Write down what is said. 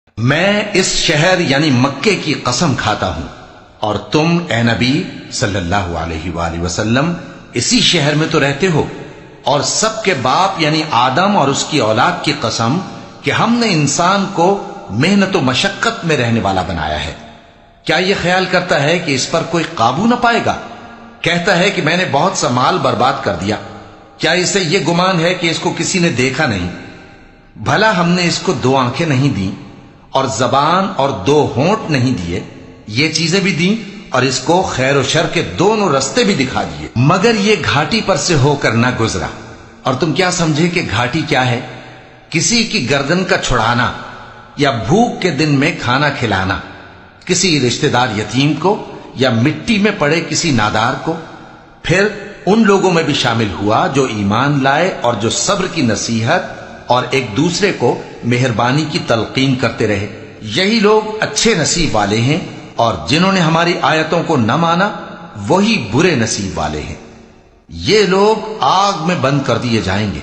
میں اس شہر یعنی مکے کی قسم کھاتا ہوں اور تم اے نبی صلی اللہ علیہ وآلہ وسلم اسی شہر میں تو رہتے ہو، اور سب کے باپ یعنی آدم اور اس کی اولاد کی قسم کہ ہم نے انسان کو محنت و مشقت میں رہنے والا بنایا ہے، کیا یہ خیال کرتا ہے کہ اس پر کوئی قابو نہ پائے گا؟ کہتا ہے کہ میں نے بہت سا مال برباد کر دیا، کیا اسے یہ گمان ہے کہ اس کو کسی نے دیکھا نہیں؟ بھلا ہم نے اس کو 2 آنکھیں نہیں دیں اور زبان اور 2 ہونٹ نہیں دیے؟ یہ چیزیں بھی دیں اور اس کو خیر و شر کے دونوں رستے بھی دکھا دیے، مگر یہ گھاٹی پر سے ہو کر نہ گزرا۔ اور تم کیا سمجھے کہ گھاٹی کیا ہے؟ کسی کی گردن کا چھڑانا یا بھوک کے دن میں کھانا کھلانا، کسی رشتہ دار یتیم کو یا مٹی میں پڑے کسی نادار کو۔ پھر ان لوگوں میں بھی شامل ہوا جو ایمان لائے اور جو صبر کی نصیحت اور ایک دوسرے کو مہربانی کی تلقین کرتے رہے، یہی لوگ اچھے نصیب والے ہیں، اور جنہوں نے ہماری آیتوں کو نہ مانا وہی برے نصیب والے ہیں۔ یہ لوگ آگ میں بند کر دیے جائیں گے،